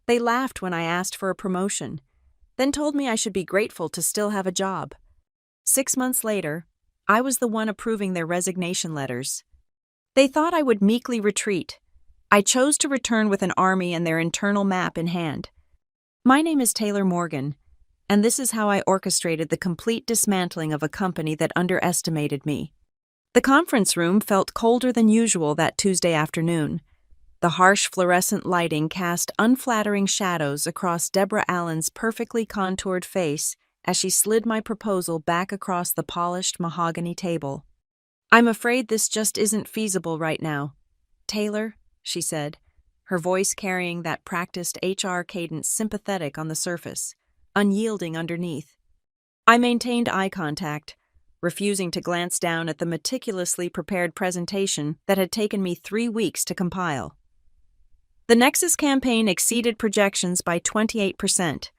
They laughed when I asked for a promotion, then told me I should be grateful to still have a job. 6 months later, I was the one approving their resignation letters. They thought I would meekly retreat. I chose to return with an army and their internal map in hand. My name is Taylor Morgan, and this is how I orchestrated the complete dismantling of a company that underestimated me. The conference room felt colder than usual that Tuesday afternoon. The harsh fluorescent lighting cast unflattering shadows across Deborah Allen's perfectly contoured face as she slid my proposal back across the polished mahogany table. "I'm afraid this just isn't feasible right now, Taylor," she said, her voice carrying that practiced HR cadence sympathetic on the surface, unyielding underneath. I maintained eye contact, refusing to glance down at the meticulously prepared presentation that had taken me 3 weeks to compile. The Nexus campaign exceeded projections by 28%.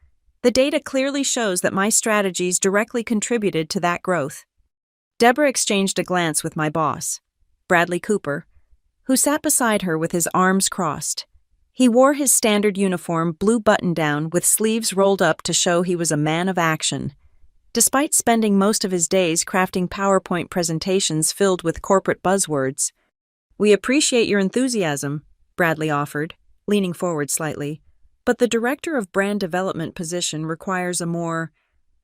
The data clearly shows that my strategies directly contributed to that growth. Deborah exchanged a glance with my boss, Bradley Cooper, who sat beside her with his arms crossed. He wore his standard uniform blue button-down with sleeves rolled up to show he was a man of action. Despite spending most of his days crafting PowerPoint presentations filled with corporate buzzwords, "We appreciate your enthusiasm," Bradley offered, leaning forward slightly, "but the Director of Brand Development position requires a more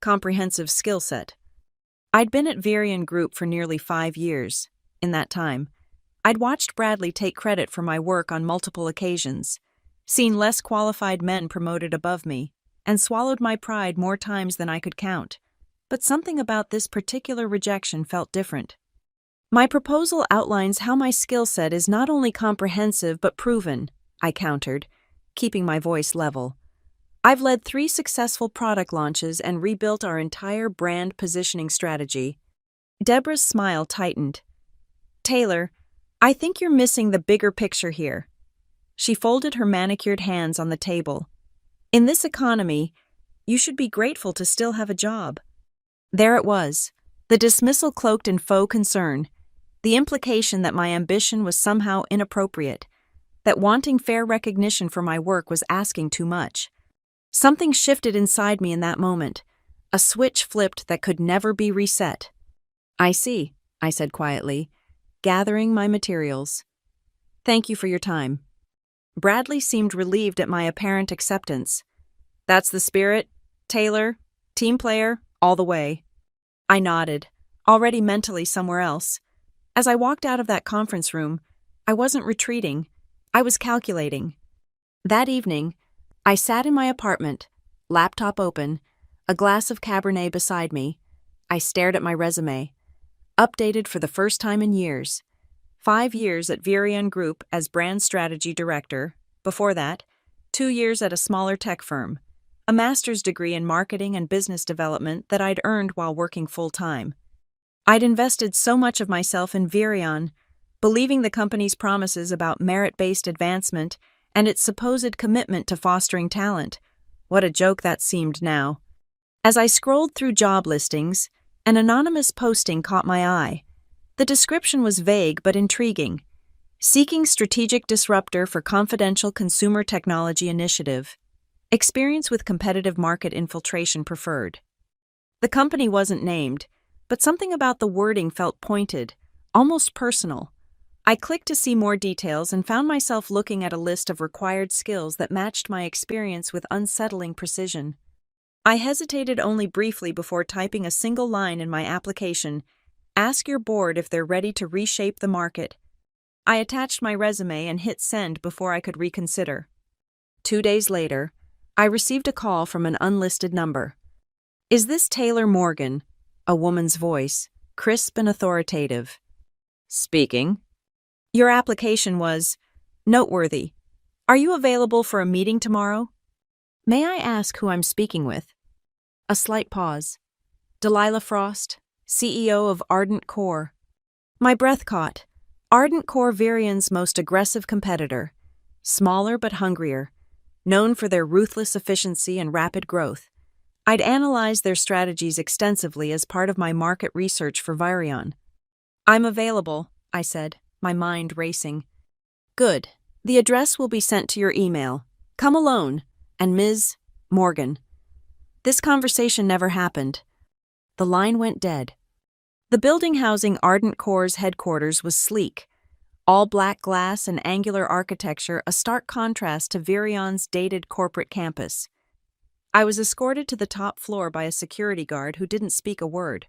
comprehensive skill set." I'd been at Varian Group for nearly 5 years. In that time, I'd watched Bradley take credit for my work on multiple occasions, seen less qualified men promoted above me, and swallowed my pride more times than I could count. But something about this particular rejection felt different. "My proposal outlines how my skill set is not only comprehensive but proven," I countered, keeping my voice level. "I've led 3 successful product launches and rebuilt our entire brand positioning strategy." Deborah's smile tightened. "Taylor, I think you're missing the bigger picture here." She folded her manicured hands on the table. "In this economy, you should be grateful to still have a job." There it was, the dismissal cloaked in faux concern, the implication that my ambition was somehow inappropriate, that wanting fair recognition for my work was asking too much. Something shifted inside me in that moment, a switch flipped that could never be reset. "I see," I said quietly, gathering my materials. "Thank you for your time." Bradley seemed relieved at my apparent acceptance. "That's the spirit, Taylor, team player, all the way." I nodded, already mentally somewhere else. As I walked out of that conference room, I wasn't retreating, I was calculating. That evening, I sat in my apartment, laptop open, a glass of Cabernet beside me. I stared at my resume, updated for the first time in years. 5 years at Varian Group as Brand Strategy Director, before that, 2 years at a smaller tech firm, a master's degree in marketing and business development that I'd earned while working full-time. I'd invested so much of myself in Varian, believing the company's promises about merit-based advancement and its supposed commitment to fostering talent. What a joke that seemed now. As I scrolled through job listings, an anonymous posting caught my eye. The description was vague but intriguing. "Seeking strategic disruptor for confidential consumer technology initiative. Experience with competitive market infiltration preferred." The company wasn't named, but something about the wording felt pointed, almost personal. I clicked to see more details and found myself looking at a list of required skills that matched my experience with unsettling precision. I hesitated only briefly before typing a single line in my application: "Ask your board if they're ready to reshape the market." I attached my resume and hit send before I could reconsider. 2 days later, I received a call from an unlisted number. "Is this Taylor Morgan?" A woman's voice, crisp and authoritative. "Speaking." "Your application was noteworthy. Are you available for a meeting tomorrow?" "May I ask who I'm speaking with?" A slight pause. "Delilah Frost, CEO of Ardent Core." My breath caught. Ardent Core, Varian's most aggressive competitor. Smaller but hungrier, known for their ruthless efficiency and rapid growth. I'd analyzed their strategies extensively as part of my market research for Varian. "I'm available," I said, my mind racing. "Good. The address will be sent to your email. Come alone. and Ms. Morgan. This conversation never happened. The line went dead. The building housing Ardent Core's headquarters was sleek, all black glass and angular architecture, a stark contrast to Virion's dated corporate campus. I was escorted to the top floor by a security guard who didn't speak a word.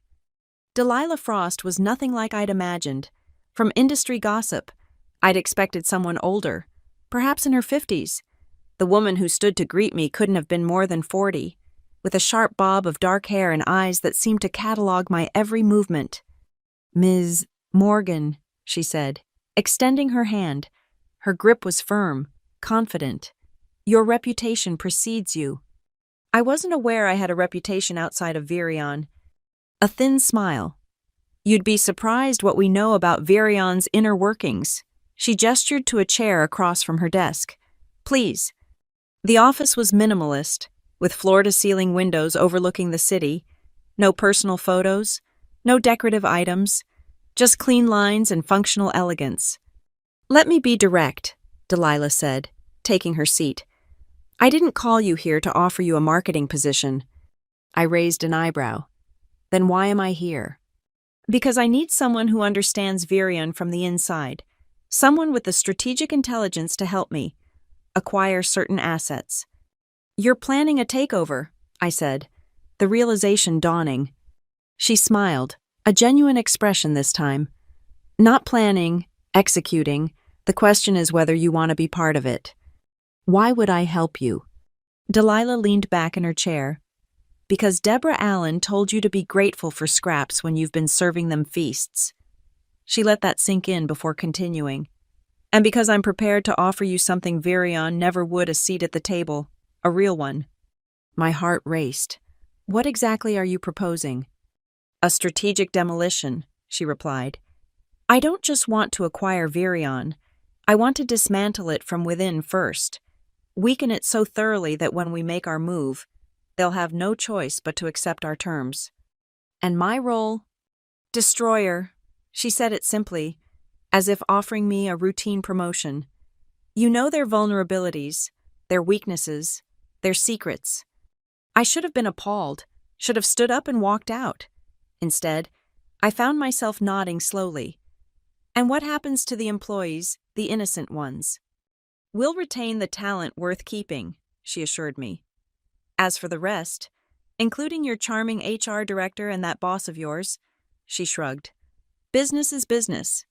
Delilah Frost was nothing like I'd imagined. From industry gossip, I'd expected someone older, perhaps in her 50s. The woman who stood to greet me couldn't have been more than 40, with a sharp bob of dark hair and eyes that seemed to catalog my every movement. "Ms. Morgan," she said, extending her hand. Her grip was firm, confident. "Your reputation precedes you." I wasn't aware I had a reputation outside of Virion. A thin smile. "You'd be surprised what we know about Virion's inner workings." She gestured to a chair across from her desk. "Please." The office was minimalist, with floor-to-ceiling windows overlooking the city. No personal photos, no decorative items, just clean lines and functional elegance. "Let me be direct," Delilah said, taking her seat. "I didn't call you here to offer you a marketing position." I raised an eyebrow. "Then why am I here?" "Because I need someone who understands Virion from the inside, someone with the strategic intelligence to help me acquire certain assets." "You're planning a takeover," I said, the realization dawning. She smiled, a genuine expression this time. "Not planning, executing. The question is whether you want to be part of it." "Why would I help you?" Delilah leaned back in her chair. "Because Deborah Allen told you to be grateful for scraps when you've been serving them feasts." She let that sink in before continuing. "And because I'm prepared to offer you something Virion never would, a seat at the table. A real one." My heart raced. "What exactly are you proposing?" "A strategic demolition," she replied. "I don't just want to acquire Virion. I want to dismantle it from within first. Weaken it so thoroughly that when we make our move, they'll have no choice but to accept our terms." "And my role?" "Destroyer." She said it simply, as if offering me a routine promotion. "You know their vulnerabilities, their weaknesses, their secrets." I should have been appalled, should have stood up and walked out. Instead, I found myself nodding slowly. "And what happens to the employees, the innocent ones?" "We'll retain the talent worth keeping," she assured me. "As for the rest, including your charming HR director and that boss of yours," she shrugged, "business is business."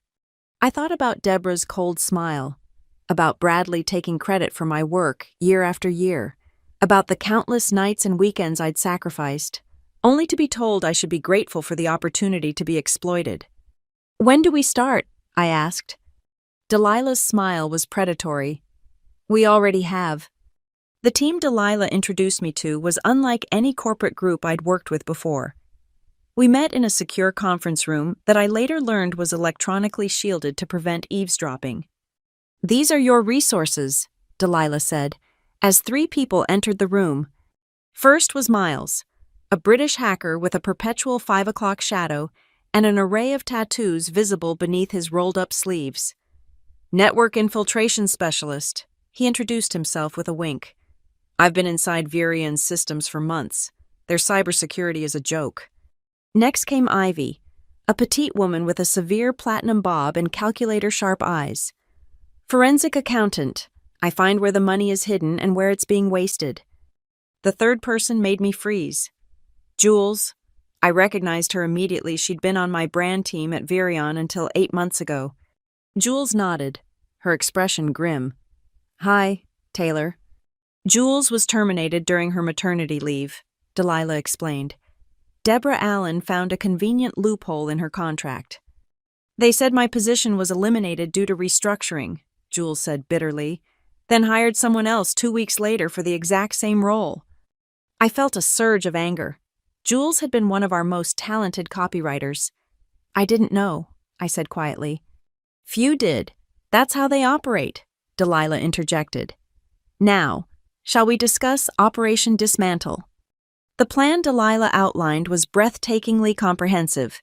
I thought about Deborah's cold smile, about Bradley taking credit for my work year after year, about the countless nights and weekends I'd sacrificed, only to be told I should be grateful for the opportunity to be exploited. "When do we start?" I asked. Delilah's smile was predatory. "We already have." The team Delilah introduced me to was unlike any corporate group I'd worked with before. We met in a secure conference room that I later learned was electronically shielded to prevent eavesdropping. "These are your resources," Delilah said, as 3 people entered the room. First was Miles, a British hacker with a perpetual 5 o'clock shadow and an array of tattoos visible beneath his rolled-up sleeves. "Network infiltration specialist," he introduced himself with a wink. "I've been inside Virion's systems for months. Their cybersecurity is a joke." Next came Ivy, a petite woman with a severe platinum bob and calculator-sharp eyes. "Forensic accountant. I find where the money is hidden and where it's being wasted." The third person made me freeze. Jules. I recognized her immediately. She'd been on my brand team at Virion until 8 months ago. Jules nodded, her expression grim. "Hi, Taylor." Jules was terminated during her maternity leave, Delilah explained. Deborah Allen found a convenient loophole in her contract. "They said my position was eliminated due to restructuring," Jules said bitterly, then hired someone else 2 weeks later for the exact same role. I felt a surge of anger. Jules had been one of our most talented copywriters. "I didn't know," I said quietly. "Few did. That's how they operate," Delilah interjected. "Now, shall we discuss Operation Dismantle?" The plan Delilah outlined was breathtakingly comprehensive.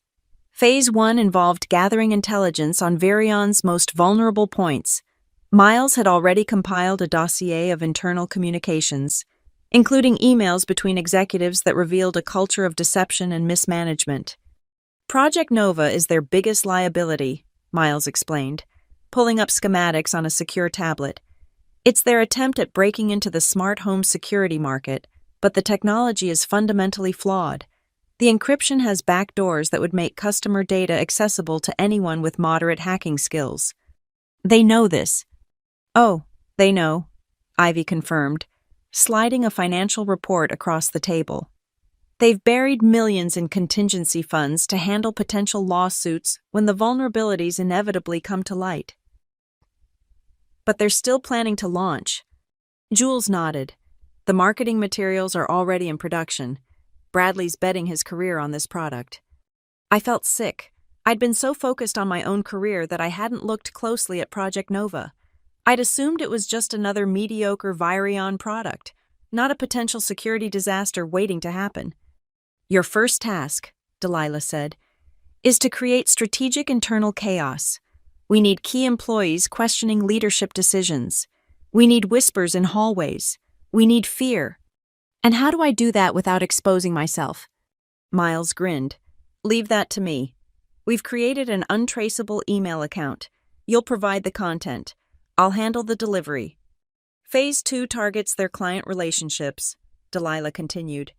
Phase 1 involved gathering intelligence on Virion's most vulnerable points. Miles had already compiled a dossier of internal communications. including emails between executives that revealed a culture of deception and mismanagement. Project Nova is their biggest liability, Miles explained, pulling up schematics on a secure tablet. It's their attempt at breaking into the smart home security market, but the technology is fundamentally flawed. The encryption has backdoors that would make customer data accessible to anyone with moderate hacking skills. They know this. Oh, they know, Ivy confirmed, sliding a financial report across the table. They've buried millions in contingency funds to handle potential lawsuits when the vulnerabilities inevitably come to light. But they're still planning to launch. Jules nodded. The marketing materials are already in production. Bradley's betting his career on this product. I felt sick. I'd been so focused on my own career that I hadn't looked closely at Project Nova. I'd assumed it was just another mediocre Virion product, not a potential security disaster waiting to happen. Your first task, Delilah said, is to create strategic internal chaos. We need key employees questioning leadership decisions. We need whispers in hallways. We need fear. And how do I do that without exposing myself? Miles grinned. Leave that to me. We've created an untraceable email account. You'll provide the content. I'll handle the delivery. Phase 2 targets their client relationships, Delilah continued.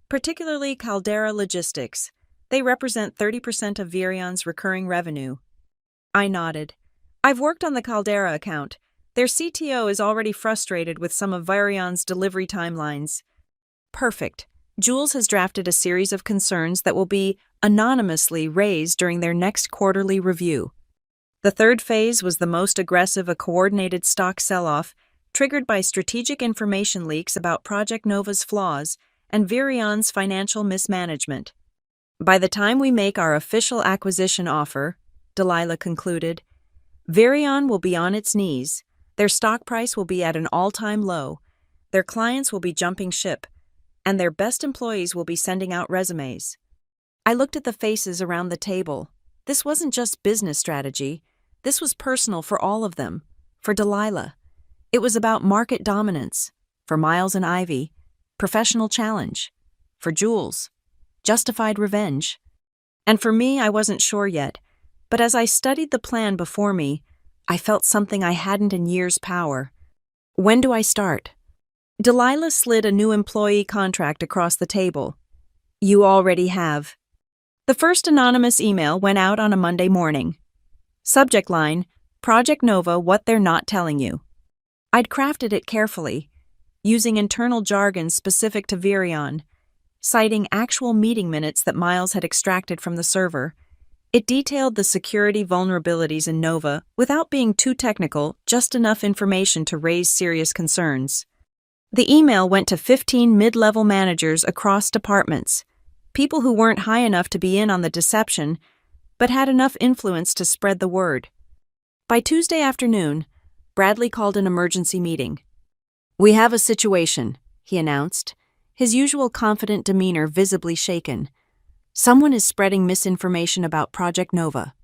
Particularly Caldera Logistics. They represent 30% of Virion's recurring revenue. I nodded. I've worked on the Caldera account. Their CTO is already frustrated with some of Virion's delivery timelines. Perfect. Jules has drafted a series of concerns that will be anonymously raised during their next quarterly review. The third phase was the most aggressive, a coordinated stock sell-off triggered by strategic information leaks about Project Nova's flaws and Virion's financial mismanagement. By the time we make our official acquisition offer, Delilah concluded, Virion will be on its knees. Their stock price will be at an all-time low. Their clients will be jumping ship, and their best employees will be sending out resumes. I looked at the faces around the table. This wasn't just business strategy. This was personal for all of them. For Delilah, it was about market dominance. For Miles and Ivy, professional challenge. For Jules, justified revenge. And for me, I wasn't sure yet, but as I studied the plan before me, I felt something I hadn't in years' power. When do I start? Delilah slid a new employee contract across the table. You already have. The first anonymous email went out on a Monday morning. Subject line, Project Nova, what they're not telling you. I'd crafted it carefully, using internal jargon specific to Virion, citing actual meeting minutes that Miles had extracted from the server. It detailed the security vulnerabilities in Nova without being too technical, just enough information to raise serious concerns. The email went to 15 mid-level managers across departments, people who weren't high enough to be in on the deception, but had enough influence to spread the word. By Tuesday afternoon, Bradley called an emergency meeting. We have a situation, he announced, his usual confident demeanor visibly shaken. Someone is spreading misinformation about Project Nova.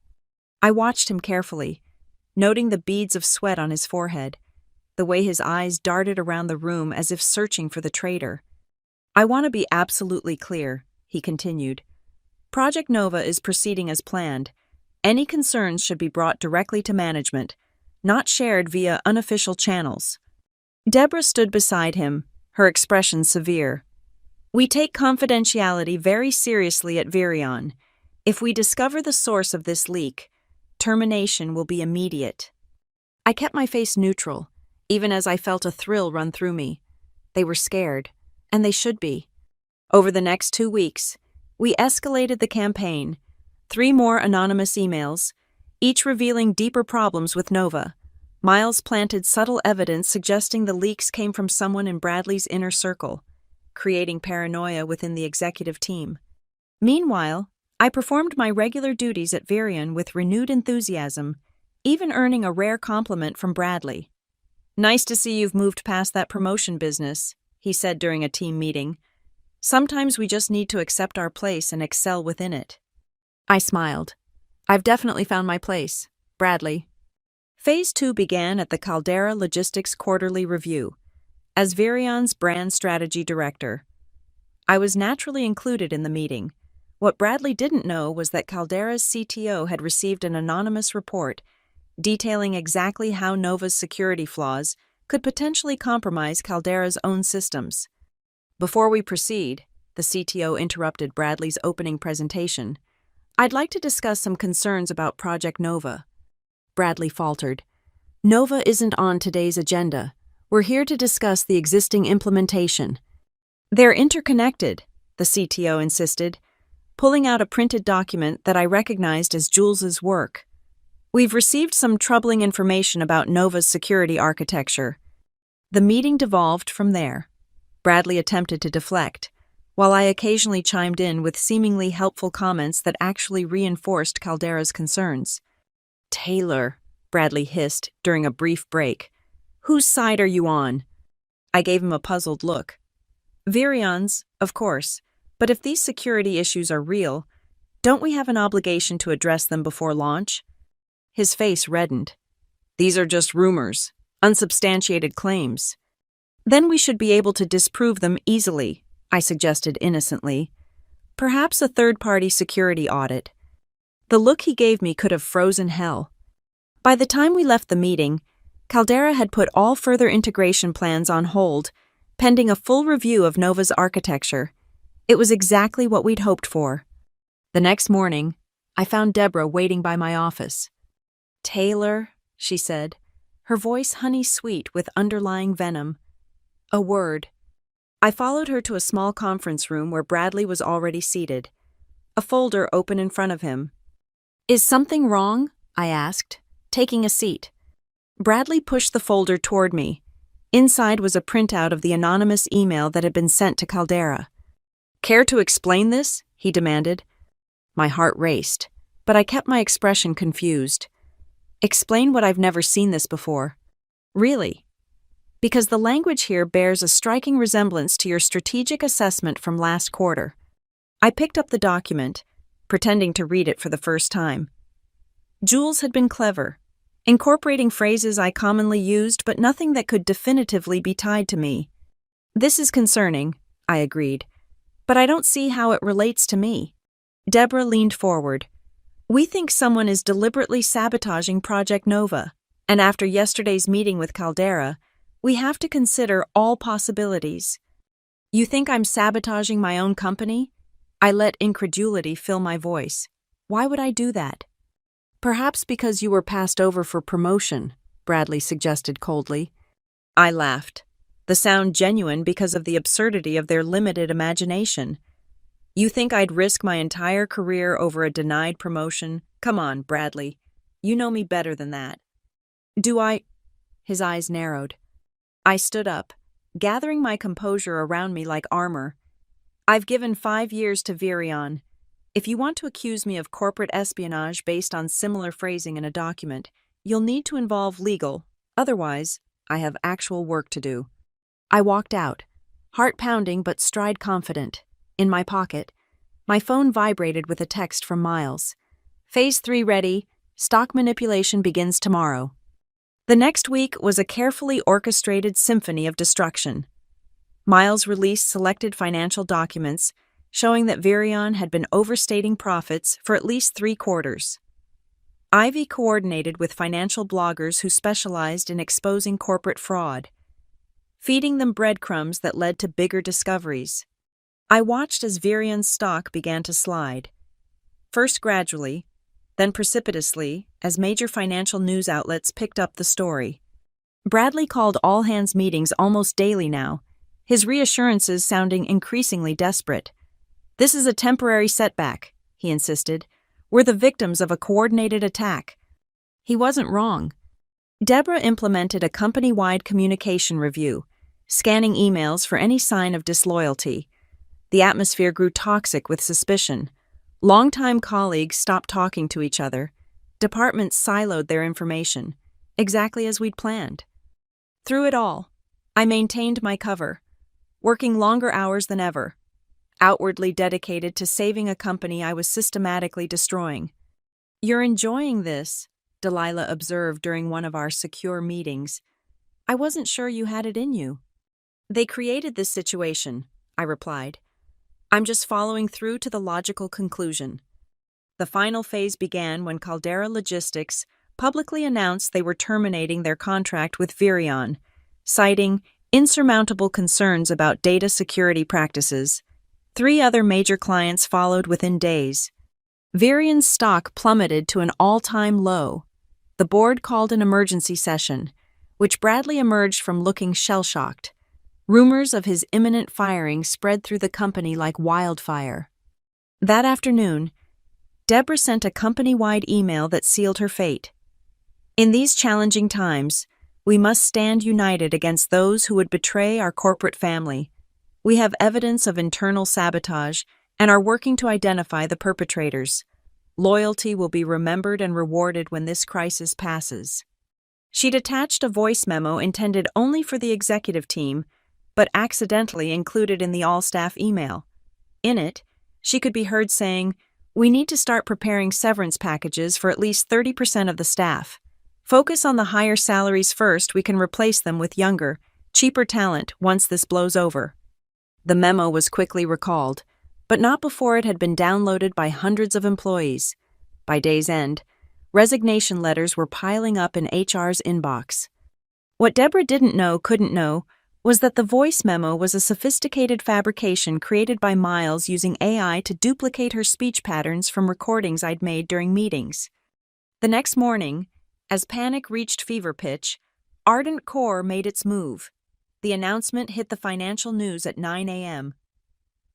I watched him carefully, noting the beads of sweat on his forehead, the way his eyes darted around the room as if searching for the traitor. I want to be absolutely clear, he continued. Project Nova is proceeding as planned. Any concerns should be brought directly to management, not shared via unofficial channels. Deborah stood beside him, her expression severe. We take confidentiality very seriously at Virion. If we discover the source of this leak, termination will be immediate. I kept my face neutral, even as I felt a thrill run through me. They were scared, and they should be. Over the next 2 weeks, we escalated the campaign. 3 more anonymous emails, each revealing deeper problems with Nova. Miles planted subtle evidence suggesting the leaks came from someone in Bradley's inner circle, creating paranoia within the executive team. Meanwhile, I performed my regular duties at Virion with renewed enthusiasm, even earning a rare compliment from Bradley. Nice to see you've moved past that promotion business, he said during a team meeting. Sometimes we just need to accept our place and excel within it. I smiled. I've definitely found my place, Bradley. Phase 2 began at the Caldera Logistics Quarterly Review. as Virion's brand strategy director. I was naturally included in the meeting. What Bradley didn't know was that Caldera's CTO had received an anonymous report detailing exactly how Nova's security flaws could potentially compromise Caldera's own systems. Before we proceed, the CTO interrupted Bradley's opening presentation. I'd like to discuss some concerns about Project Nova. Bradley faltered. Nova isn't on today's agenda. We're here to discuss the existing implementation. They're interconnected, the CTO insisted, pulling out a printed document that I recognized as Jules's work. We've received some troubling information about Nova's security architecture. The meeting devolved from there. Bradley attempted to deflect, while I occasionally chimed in with seemingly helpful comments that actually reinforced Caldera's concerns. Taylor, Bradley hissed during a brief break. Whose side are you on? I gave him a puzzled look. Virion's, of course, but if these security issues are real, don't we have an obligation to address them before launch? His face reddened. These are just rumors, unsubstantiated claims. Then we should be able to disprove them easily, I suggested innocently. Perhaps a third-party security audit. The look he gave me could have frozen hell. By the time we left the meeting, Caldera had put all further integration plans on hold, pending a full review of Nova's architecture. It was exactly what we'd hoped for. The next morning, I found Deborah waiting by my office. Taylor, she said, her voice honey-sweet with underlying venom. A word. I followed her to a small conference room where Bradley was already seated, a folder open in front of him. Is something wrong? I asked, taking a seat. Bradley pushed the folder toward me. Inside was a printout of the anonymous email that had been sent to Caldera. Care to explain this? He demanded. My heart raced, but I kept my expression confused. Explain what I've never seen this before. Really? Because the language here bears a striking resemblance to your strategic assessment from last quarter. I picked up the document, pretending to read it for the first time. Jules had been clever, incorporating phrases I commonly used but nothing that could definitively be tied to me. This is concerning, I agreed, but I don't see how it relates to me. Deborah leaned forward. We think someone is deliberately sabotaging Project Nova, and after yesterday's meeting with Caldera, we have to consider all possibilities. You think I'm sabotaging my own company? I let incredulity fill my voice. Why would I do that? Perhaps because you were passed over for promotion, Bradley suggested coldly. I laughed, the sound genuine because of the absurdity of their limited imagination. You think I'd risk my entire career over a denied promotion? Come on, Bradley. You know me better than that. Do I? His eyes narrowed. I stood up, gathering my composure around me like armor. I've given 5 years to Virion. If you want to accuse me of corporate espionage based on similar phrasing in a document, you'll need to involve legal. Otherwise, I have actual work to do. I walked out, heart pounding but stride confident. In my pocket, my phone vibrated with a text from Miles. Phase 3 ready. Stock manipulation begins tomorrow. The next week was a carefully orchestrated symphony of destruction. Miles released selected financial documents showing that Virion had been overstating profits for at least 3 quarters. Ivy coordinated with financial bloggers who specialized in exposing corporate fraud, feeding them breadcrumbs that led to bigger discoveries. I watched as Virion's stock began to slide, first gradually, then precipitously, as major financial news outlets picked up the story. Bradley called all-hands meetings almost daily now, his reassurances sounding increasingly desperate. This is a temporary setback, he insisted. We're the victims of a coordinated attack. He wasn't wrong. Deborah implemented a company-wide communication review, scanning emails for any sign of disloyalty. The atmosphere grew toxic with suspicion. Longtime colleagues stopped talking to each other. Departments siloed their information, exactly as we'd planned. Through it all, I maintained my cover, working longer hours than ever, outwardly dedicated to saving a company I was systematically destroying. You're enjoying this, Delilah observed during one of our secure meetings. I wasn't sure you had it in you. They created this situation, I replied. I'm just following through to the logical conclusion. The final phase began when Caldera Logistics publicly announced they were terminating their contract with Virion, citing insurmountable concerns about data security practices. 3 other major clients followed within days. Virion's stock plummeted to an all-time low. The board called an emergency session, which Bradley emerged from looking shell-shocked. Rumors of his imminent firing spread through the company like wildfire. That afternoon, Deborah sent a company-wide email that sealed her fate. In these challenging times, we must stand united against those who would betray our corporate family. We have evidence of internal sabotage and are working to identify the perpetrators. Loyalty will be remembered and rewarded when this crisis passes. She'd attached a voice memo intended only for the executive team, but accidentally included in the all-staff email. In it, she could be heard saying, "We need to start preparing severance packages for at least 30% of the staff. Focus on the higher salaries first. We can replace them with younger, cheaper talent once this blows over." The memo was quickly recalled, but not before it had been downloaded by hundreds of employees. By day's end, resignation letters were piling up in HR's inbox. What Deborah couldn't know, was that the voice memo was a sophisticated fabrication created by Miles using AI to duplicate her speech patterns from recordings I'd made during meetings. The next morning, as panic reached fever pitch, Ardent Core made its move. The announcement hit the financial news at 9 a.m.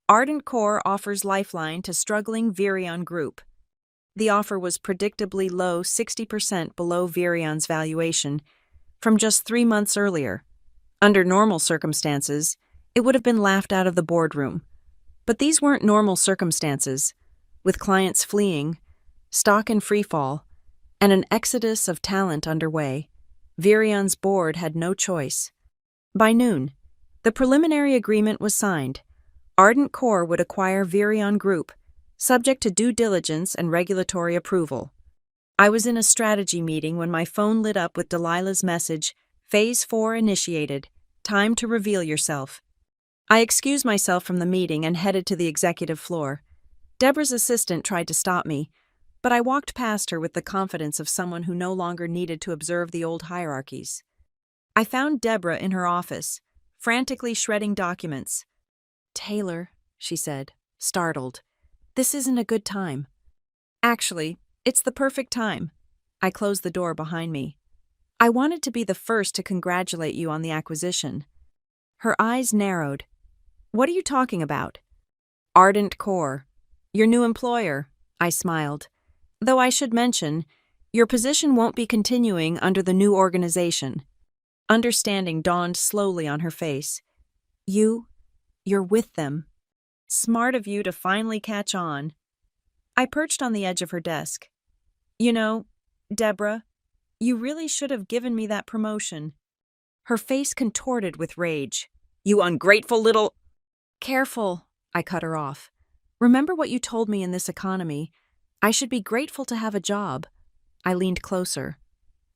Ardent Core offers lifeline to struggling Virion Group. The offer was predictably low, 60% below Virion's valuation, from just 3 months earlier. Under normal circumstances, it would have been laughed out of the boardroom. But these weren't normal circumstances. With clients fleeing, stock in freefall, and an exodus of talent underway, Virion's board had no choice. By noon, the preliminary agreement was signed. Ardent Core would acquire Virion Group, subject to due diligence and regulatory approval. I was in a strategy meeting when my phone lit up with Delilah's message, "Phase 4 initiated. Time to reveal yourself." I excused myself from the meeting and headed to the executive floor. Deborah's assistant tried to stop me, but I walked past her with the confidence of someone who no longer needed to observe the old hierarchies. I found Deborah in her office, frantically shredding documents. "Taylor," she said, startled, "this isn't a good time." "Actually, it's the perfect time." I closed the door behind me. "I wanted to be the first to congratulate you on the acquisition." Her eyes narrowed. "What are you talking about?" "Ardent Core. Your new employer," I smiled. "Though I should mention, your position won't be continuing under the new organization." Understanding dawned slowly on her face. You're with them. Smart of you to finally catch on." I perched on the edge of her desk. "You know, Deborah, you really should have given me that promotion." Her face contorted with rage. "You ungrateful little—" "Careful," I cut her off. "Remember what you told me in this economy. I should be grateful to have a job." I leaned closer.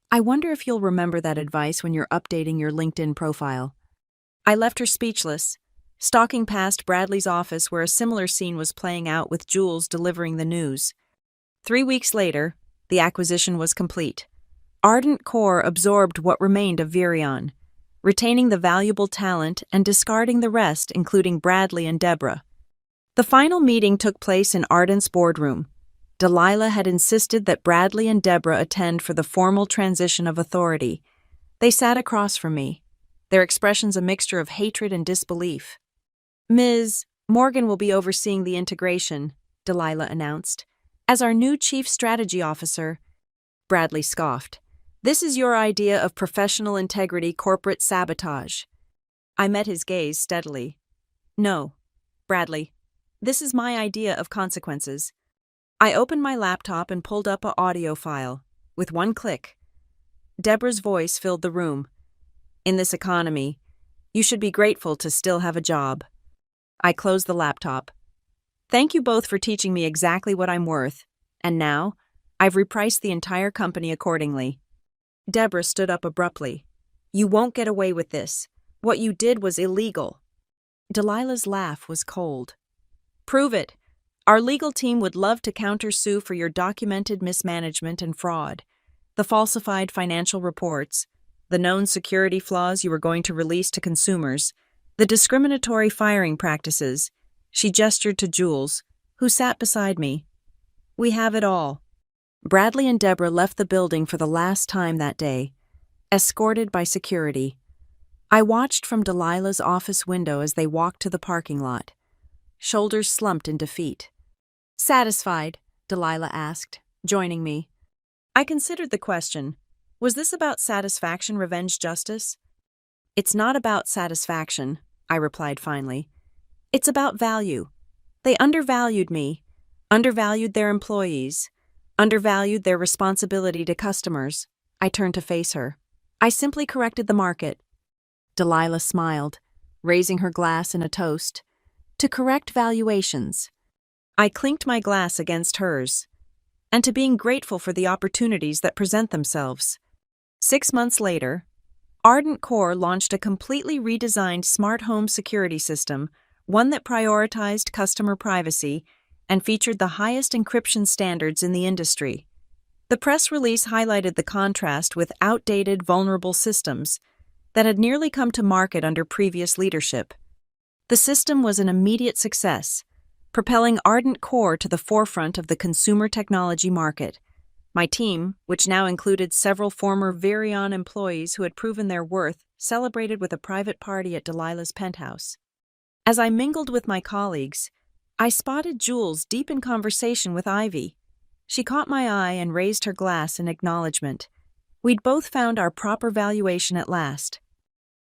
"I wonder if you'll remember that advice when you're updating your LinkedIn profile." I left her speechless, stalking past Bradley's office where a similar scene was playing out with Jules delivering the news. 3 weeks later, the acquisition was complete. Ardent Core absorbed what remained of Virion, retaining the valuable talent and discarding the rest, including Bradley and Deborah. The final meeting took place in Ardent's boardroom. Delilah had insisted that Bradley and Deborah attend for the formal transition of authority. They sat across from me, their expressions a mixture of hatred and disbelief. "Ms. Morgan will be overseeing the integration," Delilah announced, "as our new Chief Strategy Officer." Bradley scoffed. "This is your idea of professional integrity corporate sabotage." I met his gaze steadily. "No, Bradley. This is my idea of consequences." I opened my laptop and pulled up an audio file. With one click, Deborah's voice filled the room. "In this economy, you should be grateful to still have a job." I closed the laptop. "Thank you both for teaching me exactly what I'm worth, and now I've repriced the entire company accordingly." Deborah stood up abruptly. "You won't get away with this. What you did was illegal. Delilah's laugh was cold. Prove it. Our legal team would love to countersue for your documented mismanagement and fraud, the falsified financial reports, the known security flaws you were going to release to consumers, the discriminatory firing practices. She gestured to Jules, who sat beside me. We have it all. Bradley and Deborah left the building for the last time that day, escorted by security. I watched from Delilah's office window as they walked to the parking lot, shoulders slumped in defeat. Satisfied? Delilah asked, joining me. I considered the question. Was this about satisfaction, revenge, justice? It's not about satisfaction, I replied finally. It's about value. They undervalued me, undervalued their employees, undervalued their responsibility to customers. I turned to face her. I simply corrected the market. Delilah smiled, raising her glass in a toast. To correct valuations. I clinked my glass against hers. And to being grateful for the opportunities that present themselves. 6 months later, Ardent Core launched a completely redesigned smart home security system, one that prioritized customer privacy and featured the highest encryption standards in the industry. The press release highlighted the contrast with outdated, vulnerable systems that had nearly come to market under previous leadership. The system was an immediate success, propelling Ardent Core to the forefront of the consumer technology market. My team, which now included several former Virion employees who had proven their worth, celebrated with a private party at Delilah's penthouse. As I mingled with my colleagues, I spotted Jules deep in conversation with Ivy. She caught my eye and raised her glass in acknowledgement. We'd both found our proper valuation at last.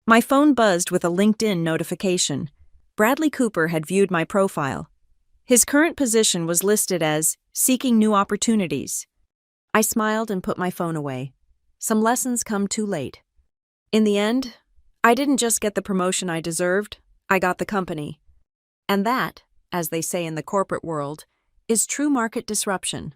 My phone buzzed with a LinkedIn notification. Bradley Cooper had viewed my profile. His current position was listed as seeking new opportunities. I smiled and put my phone away. Some lessons come too late. In the end, I didn't just get the promotion I deserved, I got the company. And that, as they say in the corporate world, is true market disruption.